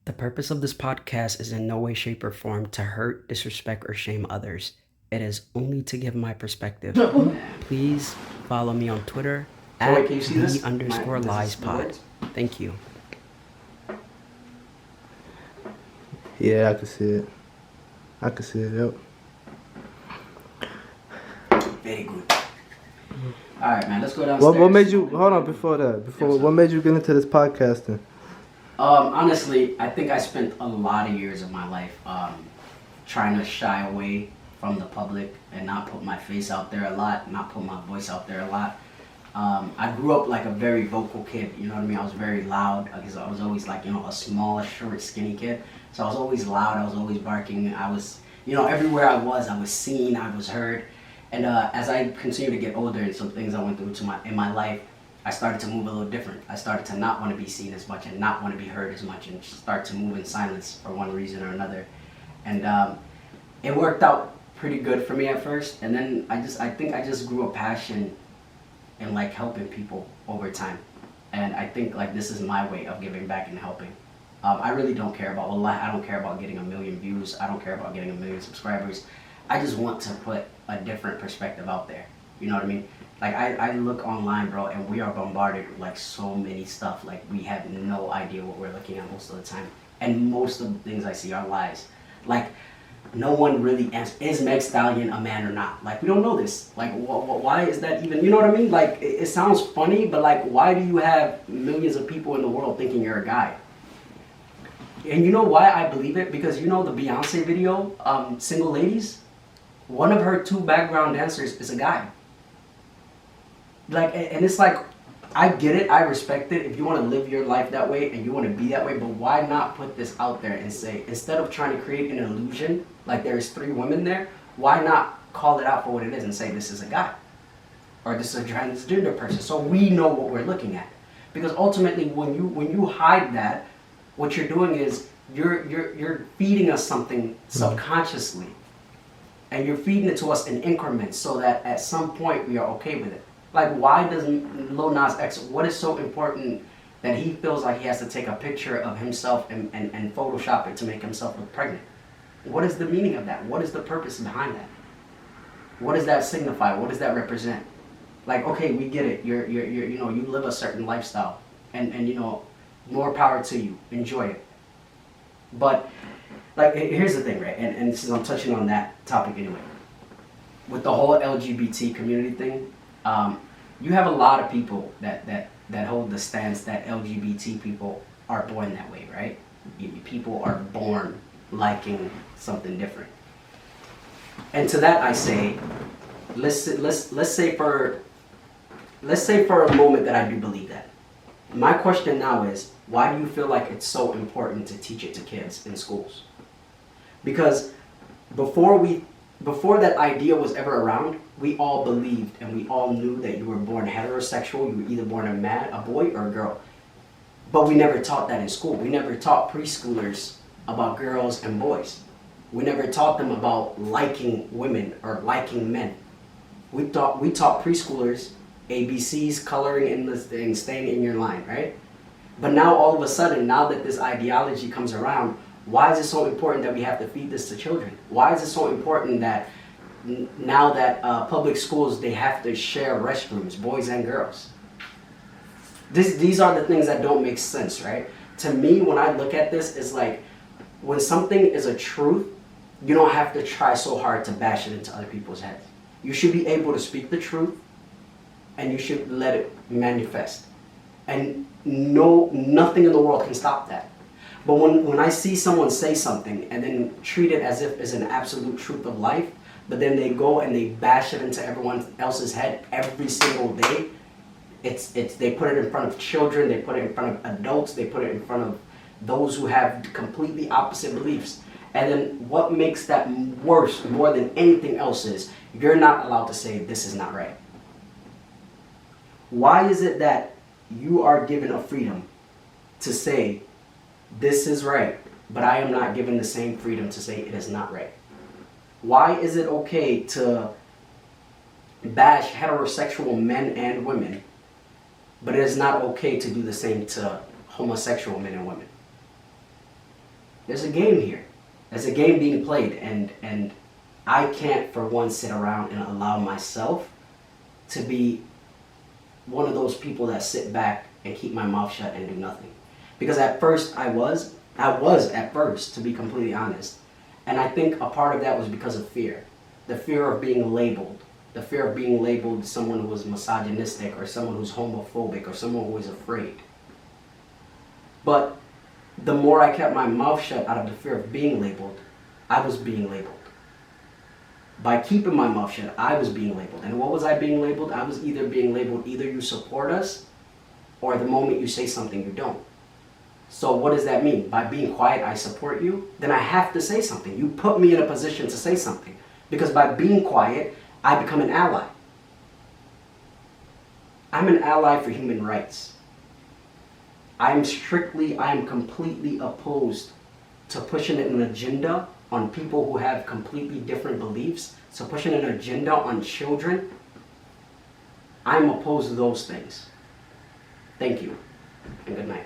The purpose of this podcast is in no way, shape, or form to hurt, disrespect, or shame others. It is only to give my perspective. Please follow me on Twitter at @the_liespod. Thank you. Yeah, I can see it. Yep. Very good. All right, man. Let's go downstairs. What made you? Hold on. What made you get into this podcasting? Honestly, I think I spent a lot of years of my life trying to shy away from the public and not put my face out there a lot, not put my voice out there a lot. I grew up like a very vocal kid, you know what I mean? I was very loud because I was always like, a small, short, skinny kid. So I was always loud, I was always barking. I was, everywhere I was seen, I was heard. And as I continued to get older and some things I went through in my life, I started to move a little different. I started to not want to be seen as much and not want to be heard as much and start to move in silence for one reason or another. And it worked out pretty good for me at first. And then I think I just grew a passion in like helping people over time. And I think like this is my way of giving back and helping. I really don't care about, I don't care about getting 1 million views. I don't care about getting 1 million subscribers. I just want to put a different perspective out there. You know what I mean? Like I look online, bro, and we are bombarded with like so many stuff. Like we have no idea what we're looking at most of the time. And most of the things I see are lies. Like no one really answers, is Meg Stallion a man or not? Like we don't know this. Like why is that even, you know what I mean? Like it sounds funny, but like why do you have millions of people in the world thinking you're a guy? And you know why I believe it? Because the Beyonce video, Single Ladies, one of her 2 background dancers is a guy. Like, and it's like, I get it, I respect it. If you want to live your life that way and you want to be that way, but why not put this out there and say, instead of trying to create an illusion, like there's 3 women there, why not call it out for what it is and say this is a guy? Or this is a transgender person, so we know what we're looking at. Because ultimately, when you hide that, what you're doing is you're feeding us something subconsciously. And you're feeding it to us in increments so that at some point we are okay with it. Like, why does Lil Nas X, what is so important that he feels like he has to take a picture of himself and Photoshop it to make himself look pregnant? What is the meaning of that? What is the purpose behind that? What does that signify? What does that represent? Like, okay, we get it. You live a certain lifestyle, and more power to you. Enjoy it. But like, here's the thing, right? And since I'm touching on that topic anyway, with the whole LGBT community thing, you have a lot of people that hold the stance that LGBT people are born that way, right? People are born liking something different. And to that I say, let's say for a moment that I do believe that. My question now is, why do you feel like it's so important to teach it to kids in schools? Because before that idea was ever around, we all believed and we all knew that you were born heterosexual. You were either born a boy or a girl. But we never taught that in school. We never taught preschoolers about girls and boys. We never taught them about liking women or liking men. We taught preschoolers ABCs, coloring in the thing, staying in your line, right? But now all of a sudden, now that this ideology comes around, why is it so important that we have to feed this to children? Why is it so important that now that public schools, they have to share restrooms, boys and girls? These are the things that don't make sense, right? To me, when I look at this, it's like, when something is a truth, you don't have to try so hard to bash it into other people's heads. You should be able to speak the truth, and you should let it manifest. And nothing in the world can stop that. But when I see someone say something and then treat it as if it's an absolute truth of life, but then they go and they bash it into everyone else's head every single day, they put it in front of children, they put it in front of adults, they put it in front of those who have completely opposite beliefs. And then what makes that worse more than anything else is you're not allowed to say this is not right. Why is it that you are given a freedom to say this is right, but I am not given the same freedom to say it is not right? Why is it okay to bash heterosexual men and women, but it is not okay to do the same to homosexual men and women? There's a game here. There's a game being played, and I can't for one sit around and allow myself to be one of those people that sit back and keep my mouth shut and do nothing. Because at first I was at first, to be completely honest. And I think a part of that was because of fear. The fear of being labeled. The fear of being labeled someone who is misogynistic or someone who's homophobic or someone who is afraid. But the more I kept my mouth shut out of the fear of being labeled, I was being labeled. By keeping my mouth shut, I was being labeled. And what was I being labeled? I was either being labeled, either you support us, or the moment you say something, you don't. So what does that mean? By being quiet, I support you? Then I have to say something. You put me in a position to say something. Because by being quiet, I become an ally. I'm an ally for human rights. I am completely opposed to pushing an agenda on people who have completely different beliefs. So pushing an agenda on children, I'm opposed to those things. Thank you, and good night.